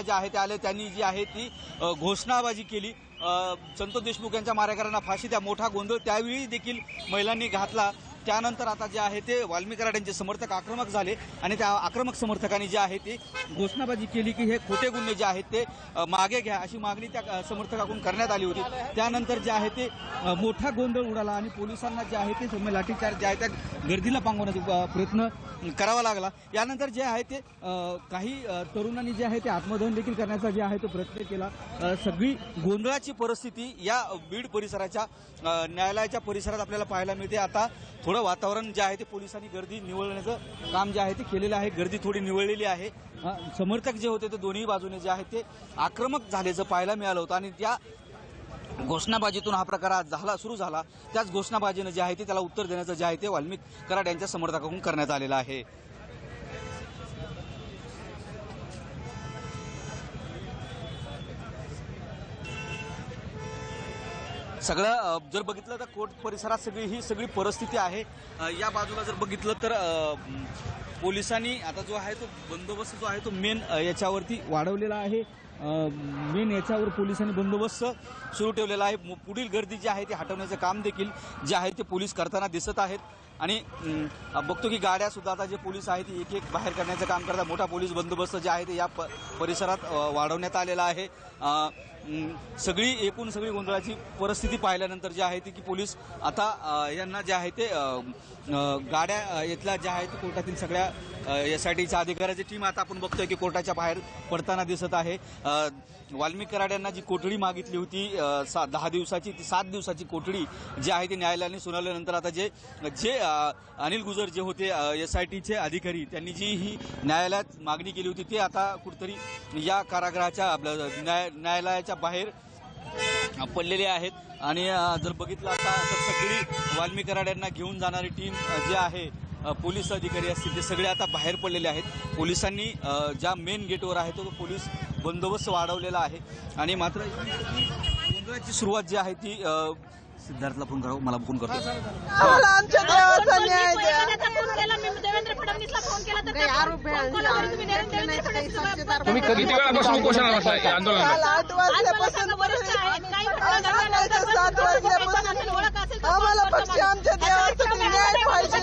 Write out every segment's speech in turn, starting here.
जे आहे ते आले त्यांनी जी आहे ती घोषणाबाजी केली। संतोष देशमुख यांच्या मारेकऱ्यांना फाशी द्या, मोठा गोंधळ त्यावेळी देखील महिलांनी घातला। त्यानंतर आता जे आहे ते वाल्मिक कराडांचे समर्थक आक्रमक झाले आणि त्या आक्रमक समर्थकांनी जे आहे ते घोषणाबाजी केली की हे खोटे गुन्हे जे आहेत ते मागे घ्या, अशी मागणी त्या समर्थकाकडून करण्यात आली होती। त्यानंतर जे आहे ते मोठा गोंधळ उडाला आणि पोलिसांना जे आहे ते लाठीचार्ज जे आहे त्या गर्दीला पांगवण्याचा प्रयत्न करावा लागला। यानंतर जे आहे ते काही तरुणांनी जे आहे ते आत्मदहन देखील करण्याचा जे आहे तो प्रयत्न केला। सगळी गोंधळाची परिस्थिती या बीड परिसराच्या न्यायालयाच्या परिसरात आपल्याला पाहायला मिळते। आता थोडं वातावरण जे आहे ते पोलिसांनी गर्दी निवळण्याचं काम जे आहे ते केलेलं आहे। गर्दी थोडी निवळलेली आहे। समर्थक जे होते ते दोन्ही बाजूने जे आहे ते आक्रमक झाल्याचं पाहायला मिळालं होतं आणि त्या घोषणाबाजीतून हा प्रकार सुरू झाला। त्याच घोषणाबाजीनं जे आहे ते त्याला उत्तर देण्याचं जे आहे ते वाल्मिक कराड यांच्या समर्थकाकडून करण्यात आलेलं आहे। सगळं जर बघितलं तर कोर्ट परिसरात ही सगळी परिस्थिती आहे। या बाजूला जर बघितलं तर पोलिसांनी आता जो आहे तो बंदोबस्त जो आहे तो मेन याच्यावरती वाढवलेला आहे। मेन याच्यावर पोलिसांनी बंदोबस्त सुरू ठेवलेला आहे। पुढील गर्दी जी आहे ती हटवण्याचं काम देखील जे आहे ते पोलीस करताना दिसत आहेत आणि बघतो की गाड्या सुद्धा आता जे पोलीस आहेत ते एक एक बाहेर करण्याचं काम करतात। मोठा पोलीस बंदोबस्त जे आहे ते या परिसरात वाढवण्यात आलेला आहे। सगळी एकूण गोंधळाची परिस्थिती पाहिल्यानंतर जे आहे ते की पोलीस आता यांना जे आहे ते गाड्या इथल्या ज्या आहेत कोर्टातील सगळ्या एसआयटीच्या अधिकाऱ्याची टीम आता आपण बघतोय की कोर्टाच्या बाहेर पडताना दिसत आहे। वाल्मिक कराड यांना जी कोठडी मागितली होती 10 दिवसाची ती 7 दिवसाची कोठडी जी आहे ती न्यायालयाने सुनावल्यानंतर आता जे अनिल गुजर जे होते एसआयटीचे अधिकारी त्यांनी जी ही न्यायालयात मागणी केली होती ते आता कुठेतरी या कारागृहाच्या न्यायालयाच्या बाहेर पडलेले आहेत। आणि जर बघितलं आता तर सगळी वाल्मिक कराड यांना घेऊन जाणारी टीम जी आहे पोलीस अधिकारी असतील ते सगळे आता बाहेर पडलेले आहेत। पोलिसांनी ज्या मेन गेटवर आहे तो पोलीस बंदोबस्त वाढवलेला आहे आणि मात्र गोंधळाची सुरुवात जी आहे ती सिद्धार्थला फोन करावं, मला फोन करतो। तुम्ही किती वेळापासून उपोषणाला बसलाय आंदोलनाला? 8 वाजल्यापासून आम्हाला पक्षी आमच्या देवासाठी न्याय पाहिजे।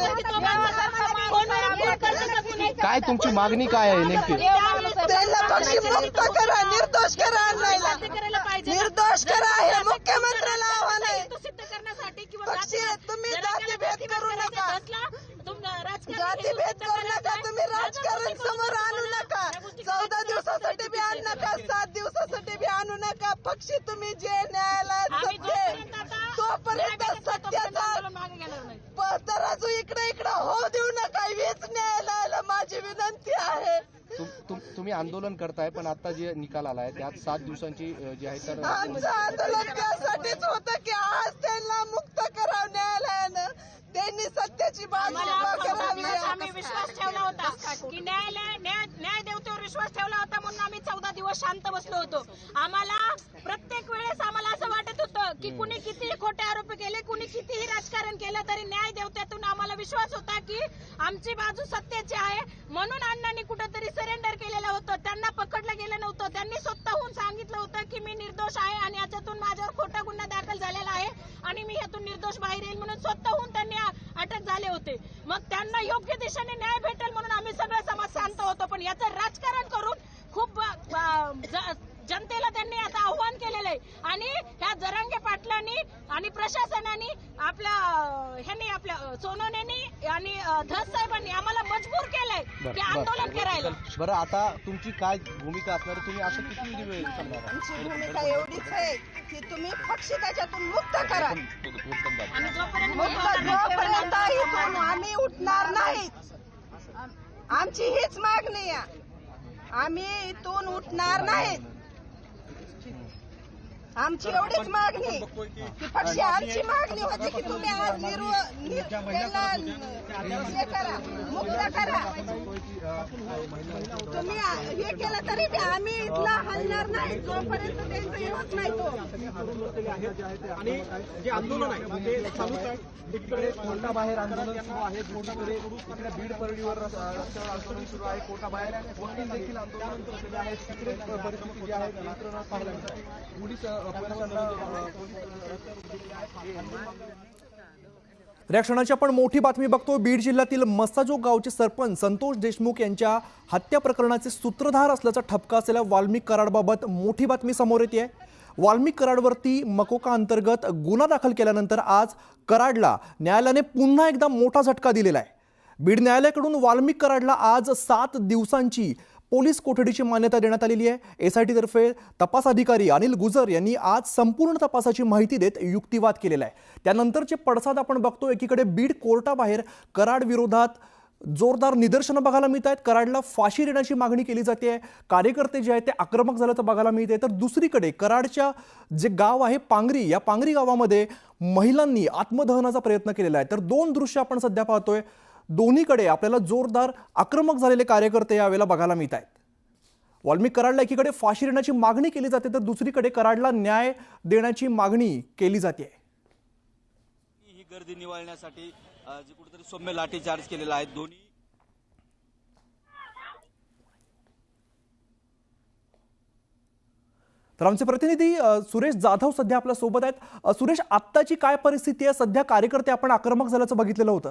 काय तुमची मागणी काय आहे नेमकी? त्यांना पक्षी मुक्त करा, निर्दोष करा, अन्यायला निर्दोष करा हे मुख्यमंत्र्याला आव्हान आहे। पक्षी तुम्ही जातीभेद करू नका, जातीभेद करू नका, तुम्ही राजकारण समोर आणू नका। 14 दिवसासाठी बी आणू नका, 7 दिवसासाठी बी आणू नका। पक्षी तुम्ही जे न्यायालयात सत्य तोपर्यंत सत्याचा तराजू इकडे होऊ देऊ नका, हीच न्यायालयाला माझी विनंती आहे। तुम्ही आंदोलन करताय पण आता जे निकाल आलाय त्यात 7 दिवसांची जी आहे तर आमचं आंदोलन त्यासाठीच होतं की आज त्यांना मुक्त करावं न्यायालयानं, त्यांनी सत्याची बाजू करावी। आम्ही विश्वास ठेवला होता की न्याय देवतेवर विश्वास ठेवला होता म्हणून आम्ही 14 दिवस शांत बसलो होतो। आम्हाला प्रत्येक वेळेस आम्हाला असं वाटत होतं की कुणी कितीही खोटे आरोप केले, कुणी कितीही राजकारण केलं तरी न्याय देवतेतून आम्हाला विश्वास होता की आमची बाजू सत्याची आहे। म्हणून अण्णांनी कुठेतरी सरेंडर केलेलं होतं, त्यांना पकडलं गेलं नव्हतं। त्यांनी स्वतःहून सांगितलं होतं की मी निर्दोष आहे आणि याच्यातून माझ्यावर खोटा गुन्हा दाखल झालेला आहे आणि मी यातून निर्दोष बाहेर येईल म्हणून स्वतःहून त्यांनी अटक झाले होते। मग त्यांना योग्य दिशेने न्याय भेटेल म्हणून आम्ही सगळं समाज शांत होतो, पण याचं राजकारण करून खूप जनतेला त्यांनी आता आव्हान केलेलं आहे। आणि ह्या जरांगे पाटलांनी आणि प्रशासनाने आपल्या सोनवणेंनी आणि धस साहेबांनी आम्हाला मजबूर केलंय की आंदोलन करायला। बरं आता तुमची काय भूमिका असणार, तुम्ही असं किती वेळ करणार? आमची भूमिका एवढीच आहे की तुम्ही पक्षी त्याच्यातून मुक्त करा आणि जोपर्यंत इथून आम्ही उठणार नाहीत। आमची हीच मागणी आहे, आम्ही इथून उठणार नाहीत। आमची एवढीच मागणी की पक्षी आमची मागणी होती की तुम्ही आज करा, मुक्त करा। तुम्ही हे केलं तरी आम्ही इथला थांबणार नाही जोपर्यंत त्यांचं हे होत नाही तो. आणि जे आंदोलन आहे ते चालूच आहे. एकीकडे कोर्टाबाहेर आंदोलन सुरू आहे, दुसरीकडे इकडे बीड परळीवर रस्त्यावर आंदोलन सुरू आहे, कोर्टाबाहेर वकील देखील आंदोलन केलेले आहेत. तिकडे परिस्थिती जी आहे नियंत्रणात पाहायला मिळते. या क्षणाची आपण मोठी बातमी बघतो. बीड जिल्ह्यातील मस्साजोग गावचे सरपंच संतोष देशमुख यांच्या हत्या प्रकरणाचे सूत्रधार असल्याचा ठपका असलेल्या वाल्मिक कराडबाबत मोठी बातमी समोर येते. वाल्मिक कराडवरती मकोका अंतर्गत गुन्हा दाखल केल्यानंतर आज कराडला न्यायालयाने पुन्हा एकदा मोठा झटका दिलेला आहे. बीड न्यायालयाकडून वाल्मिक कराडला आज 7 दिवसांची पोलीस कोठडीची मान्यता देण्यात आलेली आहे. एसआयटी तर्फे तपास अधिकारी अनिल गुजर यांनी आज संपूर्ण तपासाची माहिती देत युक्तिवाद केलेला आहे. त्यानंतरचे पडसाद आपण बघतो. एकीकडे बीड कोर्टाबाहेर कराड विरोधात जोरदार निदर्शनं बघायला मिळत आहेत. कराडला फाशी देण्याची मागणी केली जाते. कार्यकर्ते जे आहेत ते आक्रमक झाल्याचं बघायला मिळते. तर दुसरीकडे कराडच्या जे गाव आहे पांगरी, या पांगरी गावामध्ये महिलांनी आत्मदहनाचा प्रयत्न केलेला आहे. तर 2 दृश्य आपण सध्या पाहतोय. दोन्हीकडे आपल्याला जोरदार आक्रमक झालेले कार्यकर्ते यावेळेला बघायला मिळत आहेत. वाल्मिक कराडला एकीकडे फाशी देण्याची मागणी केली जाते तर दुसरीकडे कराडला न्याय देण्याची मागणी केली जाते. ही गर्दी निवळण्यासाठी जे कुठेतरी सौम्य लाठीचार्ज केलेला आहे. दोन्ही तर आमचे प्रतिनिधी सुरेश जाधव सध्या आपल्या सोबत आहेत. सुरेश, आत्ताची काय परिस्थिती आहे? सध्या कार्यकर्ते आपण आक्रमक झाल्याचं बघितलेलं होतं.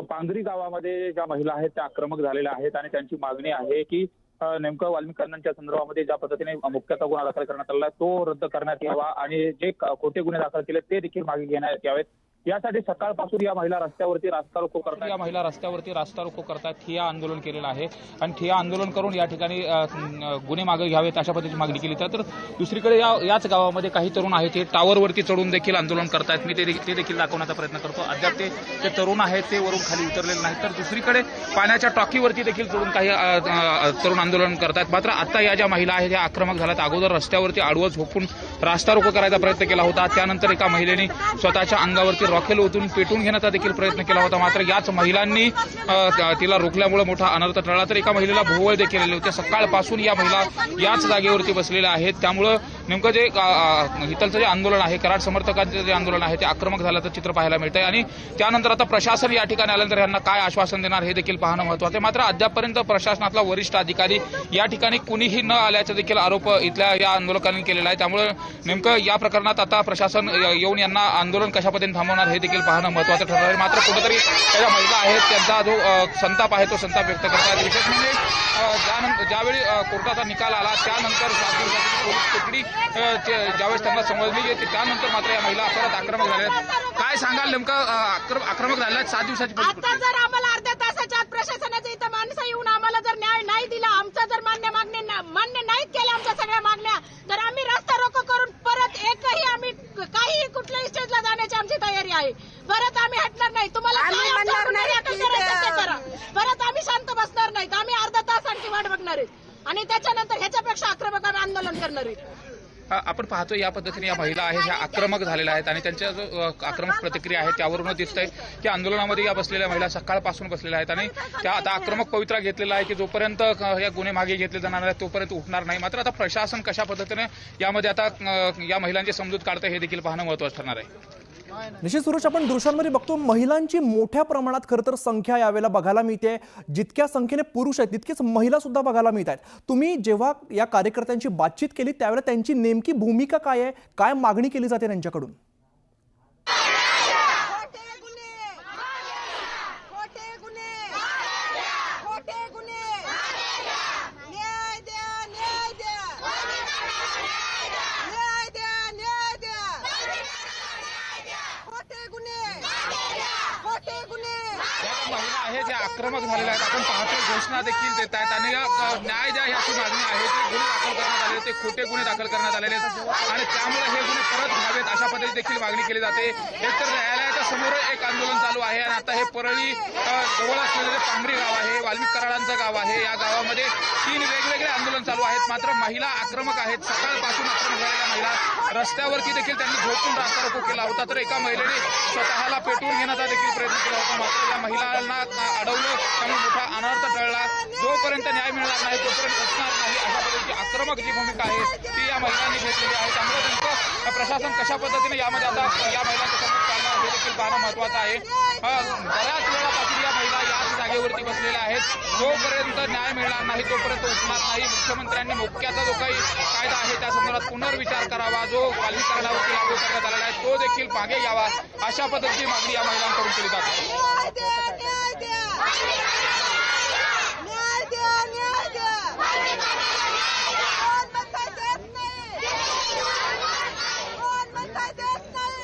पांगरी गावामध्ये ज्या महिला आहेत त्या आक्रमक झालेल्या आहेत आणि त्यांची मागणी आहे की नेमकं वाल्मिक कराडांच्या संदर्भामध्ये ज्या पद्धतीने मुक्काचा गुन्हा दाखल करण्यात आला तो रद्द करण्यात यावा आणि जे खोटे गुन्हे दाखल केले ते देखील मागे घेण्यात यावेत. यासाठी सकाळपासून या महिला रस्त्यावरती रास्ता रोको करतात. ठिय्या आंदोलन केलेलं आहे आणि ठिय्या आंदोलन करून या ठिकाणी गुन्हे मागे घ्यावेत अशा पद्धतीची मागणी केली. तर दुसरीकडे याच गावामध्ये काही तरुण आहेत ते टावरवरती चढून देखील आंदोलन करतायत. मी ते देखील दाखवण्याचा प्रयत्न करतो. अद्याप ते तरुण आहेत ते वरून खाली उतरलेले नाहीत. तर दुसरीकडे पाण्याच्या टॉकीवरती देखील चढून काही तरुण आंदोलन करतात. मात्र आता या ज्या महिला आहेत त्या आक्रमक झाल्यात. अगोदर रस्त्यावरती आडवं झोपून रास्ता रोको करायचा प्रयत्न केला होता. त्यानंतर एका महिलेने स्वतःच्या अंगावरती रॉकेल ओतून पेटून घेण्याचा देखील प्रयत्न केला होता. मात्र याच महिलांनी तिला रोखल्यामुळे मोठा अनर्थ टळला. तर एका महिलेला भोवळ देखील केले होते. सकाळपासून या महिला याच जागेवरती बसलेल्या आहेत. त्यामुळं नेमकं जे इथलचं जे आंदोलन आहे, कराड समर्थकांचं जे आंदोलन आहे ते आक्रमक झाल्याचं चित्र पाहायला मिळतंय. आणि त्यानंतर आता प्रशासन या ठिकाणी आल्यानंतर यांना काय आश्वासन देणार हे देखील पाहणं महत्त्वाचं आहे. मात्र अद्यापपर्यंत प्रशासनातला वरिष्ठ अधिकारी या ठिकाणी कुणीही न आल्याचा देखील आरोप इथल्या या आंदोलकांनी केलेला आहे. त्यामुळे नेमकं या प्रकरणात आता प्रशासन येऊन यांना आंदोलन कशा पद्धतीने थांबवणार हे देखील पाहणं महत्त्वाचं ठरणार आहे. मात्र कुठेतरी त्या महिला आहेत त्यांचा जो संताप आहे तो संताप व्यक्त करतात. विशेष म्हणजे ज्यावेळी कोर्टाचा निकाल आला त्यानंतर 7 दिवसाची पोलीस तुकडी ज्यावेळेस त्यांना समजली त्यानंतर मात्र या महिला परत आक्रमक झाल्या. काय सांगाल नेमकं आक्रमक झाल्या 7 दिवसाची आता जर आम्हाला अर्ध्या तासाच्या आत प्रशासनाच्या इथं माणसं येऊन आम्हाला जर न्याय नाही दिला, आमचा जर मान्य नाहीत केल्या आमच्या सगळ्या मागण्या, तर आम्ही रस्ता रोको करून परत एकही आम्ही काहीही कुठल्याही स्टेजला जाण्याची आमची तयारी आहे. परत आम्ही हटणार नाही. तुम्हाला काय आमच्याकडून दाखल करायचं ते करा. परत आम्ही शांत बसणार नाहीत. आम्ही अर्धा तास आणखी वाट बघणार आहेत आणि त्याच्यानंतर ह्याच्यापेक्षा आक्रमक आम्ही आंदोलन करणार आहेत. आपण पाहतो या पद्धतीने या महिला आहेत ह्या आक्रमक झालेल्या आहेत आणि त्यांच्या जो आक्रमक प्रतिक्रिया आहे त्यावरून दिसतंय की आंदोलनामध्ये या बसलेल्या महिला सकाळपासून बसलेल्या आहेत आणि त्या आता आक्रमक पवित्रा घेतलेला आहे की जोपर्यंत या गुन्हे मागे घेतले जाणार आहेत तोपर्यंत उठणार नाही. मात्र आता प्रशासन कशा पद्धतीने यामध्ये आता या महिलांची समजूत काढतं हे देखील पाहणं महत्त्वाचं ठरणार आहे. निश्चित सुरेश, आपण दृश्यांमध्ये बघतो महिलांची मोठ्या प्रमाणात खरं तर संख्या यावेळेला बघायला मिळते. जितक्या संख्येने पुरुष आहेत तितकेच महिला सुद्धा बघायला मिळत आहेत. तुम्ही जेव्हा या कार्यकर्त्यांची बातचीत केली त्यावेळेला त्यांची नेमकी भूमिका काय आहे, काय मागणी केली जाते त्यांच्याकडून? महिला आहेत ज्या आक्रमक झालेल्या आहेत. आपण पाहतो घोषणा देखील देत आहेत आणि न्याय द्या ह्याची मागणी आहे. ते गुन्हे दाखल करण्यात आलेले, ते खोटे गुन्हे दाखल करण्यात आलेले आणि त्यामुळे हे गुन्हे परत घ्यावेत अशा पद्धतीने देखील मागणी केली जाते. एकतर न्यायालयाच्या समोर एक आंदोलन चालू आहे आणि आता हे परळी जवळ असलेले पांगरी गाव आहे, वाल्मिक कराडांचं गाव आहे. या गावामध्ये 3 वेगवेगळे आंदोलन चालू आहेत. मात्र महिला आक्रमक आहेत. सकाळपासून आक्रमक झालेल्या महिला रस्त्यावरती देखील त्यांनी झोपून रास्ता रोको केला होता. तर एका महिलेने स्वतःला पेटवून घेण्याचा देखील प्रयत्न केला होता. मात्र या महिलांना अडवलं त्यामुळे मोठा अनर्थ टळला. जोपर्यंत न्याय मिळणार नाही तोपर्यंत उठणार नाही अशा पद्धतीची आक्रमक जी भूमिका आहे ती या महिलांनी घेतलेली आहे. त्यामुळे नेमकं प्रशासन कशा पद्धतीने यामध्ये आता या महिलांचं समोर चालणार हे देखील पाहणं महत्त्वाचं आहे. बऱ्याच वेळापासून या महिला याच जागेवरती बसलेल्या आहेत. जोपर्यंत न्याय मिळणार नाही तोपर्यंत उठणार नाही. मुख्यमंत्र्यांनी मोक्याचा जो काही कायदा आहे त्या संदर्भात पुनर्विचार करावा, जो वाल्मीकरणावरती लागू करण्यात आलेला आहे तो देखील मागे यावा, अशा पद्धतीची मागणी या महिलांकडून केली जाते. न्याय द्या, न्याय द्या, न्याय द्या, न्याय द्या. कोण म्हणताय देत नाही, कोण म्हणताय देत नाही.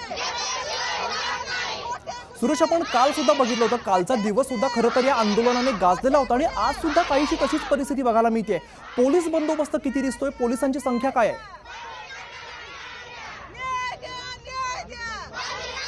सुरेश, आपण काल सुद्धा बघितलं होतं, कालचा दिवस सुद्धा खरं तर या आंदोलनाने गाजलेला होता आणि आज सुद्धा काहीशी तशीच परिस्थिती बघायला मिळते. पोलीस बंदोबस्त किती दिसतोय, पोलिसांची संख्या काय आहे?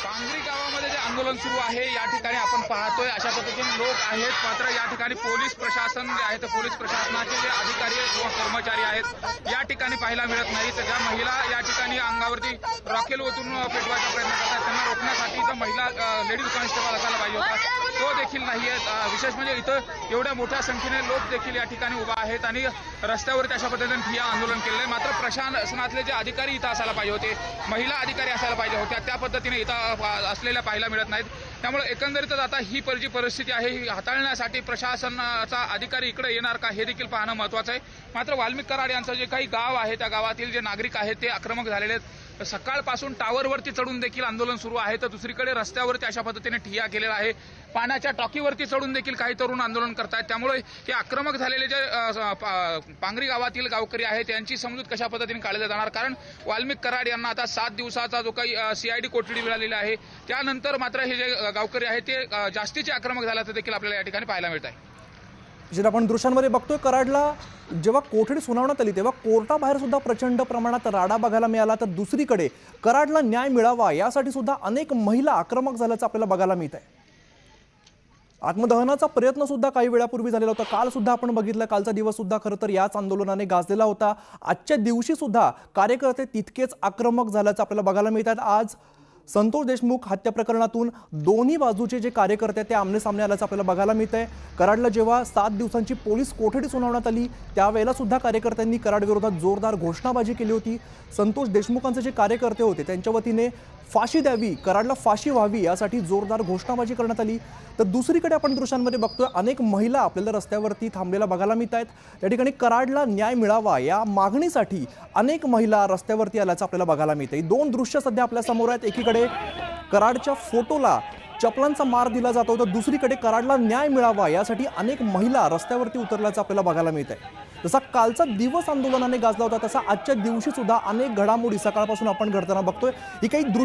पांगरी गावामध्ये जे आंदोलन सुरू आहे या ठिकाणी आपण पाहतोय अशा पद्धतीने लोक आहेत. मात्र या ठिकाणी पोलीस प्रशासन जे आहे ते पोलीस प्रशासनाचे जे अधिकारी किंवा कर्मचारी आहेत या ठिकाणी पाहायला मिळत नाहीत. ज्या महिला या ठिकाणी अंगावरती रॉकेल ओतून पेटवायचा प्रयत्न करतात त्यांना रोखण्यासाठी इथं महिला लेडीज कॉन्स्टेबल असायला पाहिजे होता, तो देखील नाही आहे. विशेष म्हणजे इथं एवढ्या मोठ्या संख्येने लोक देखील या ठिकाणी उभा आहेत आणि रस्त्यावरती अशा पद्धतीने ठिय्या आंदोलन केलेलं आहे. मात्र प्रशासनातले जे अधिकारी इथं असायला पाहिजे होते, महिला अधिकारी असायला पाहिजे होत्या, त्या पद्धतीने इथं असलेल्या पाहायला मिळत नाहीत. त्यामुळे एकंदरीतच आता ही जी परिस्थिती आहे ही हाताळण्यासाठी प्रशासनाचा अधिकारी इकडे येणार का हे देखील पाहणं महत्त्वाचं आहे. मात्र वाल्मिक कराड यांचं जे काही गाव आहे त्या गावातील जे नागरिक आहेत ते आक्रमक झालेले आहेत. सकाळपासून टावरवरती चढून देखील आंदोलन सुरू आहे, तर दुसरीकडे रस्त्यावरती अशा पद्धतीने ठिय्या केलेला आहे. पाण्याच्या टाकीवरती चढून देखील काही तरुण आंदोलन करतायत. त्यामुळे हे आक्रमक झालेले जे पांगरी गावातील गावकरी आहेत त्यांची समजूत कशा पद्धतीने काढली जाणार, कारण वाल्मिक कराड यांना आता 7 दिवसाचा जो काही CID कोठडी मिळालेली आहे त्यानंतर मात्र हे जे गावकरी आहेत ते जास्तीचे आक्रमक झाल्याचं देखील आपल्याला या ठिकाणी पाहायला मिळत आहे. जे आपण दृश्यांमध्ये बघतोय, कराडला जेव्हा कोठडी सुनावण्यात आली तेव्हा कोर्टाबाहेर सुद्धा प्रचंड प्रमाणात राडा बघायला मिळाला, तर दुसरीकडे कराडला न्याय मिळावा यासाठी सुद्धा अनेक महिला आक्रमक झाल्याचं आपल्याला बघायला मिळत आहे. आत्मदहनाचा प्रयत्न सुद्धा काही वेळापूर्वी झालेला होता. काल सुद्धा आपण बघितलं, कालचा दिवस सुद्धा खरं तर याच आंदोलनाने गाजलेला होता. आजच्या दिवशी सुद्धा कार्यकर्ते तितकेच आक्रमक झाल्याचं आपल्याला बघायला मिळतात. आज संतोष देशमुख हत्या प्रकरणातून दोन्ही बाजूचे जे कार्यकर्ते ते आमने सामने आल्याचं आपल्याला बघायला मिळत आहे. कराडला जेव्हा 7 दिवसांची पोलीस कोठडी सुनावण्यात आली त्यावेळेला सुद्धा कार्यकर्त्यांनी कराड विरोधात जोरदार घोषणाबाजी केली होती. संतोष देशमुखांचे जे कार्यकर्ते होते त्यांच्या वतीने फाशी द्यावी, कराडला फाशी व्हावी यासाठी जोरदार घोषणाबाजी करण्यात आली. तर दुसरीकडे आपण दृश्यांमध्ये बघतोय अनेक महिला आपल्याला रस्त्यावरती थांबलेल्या बघायला मिळत आहेत. त्या ठिकाणी कराडला न्याय मिळावा या मागणीसाठी अनेक महिला रस्त्यावरती आल्याचं आपल्याला बघायला मिळतंय. 2 दृश्य सध्या आपल्या समोर आहेत. एकीकडे कराडच्या फोटोला चपलांचा मार दिला जातो, तर दुसरीकडे कराडला न्याय मिळावा यासाठी अनेक महिला रस्त्यावरती उतरल्याचं आपल्याला बघायला मिळत आहे. जसा कालचा दिवस आंदोलनाने गाजला होता तसा आजच्या दिवशी सुद्धा अनेक घडामोडी सकाळपासून आपण घडताना बघतोय. ही काही दृश्य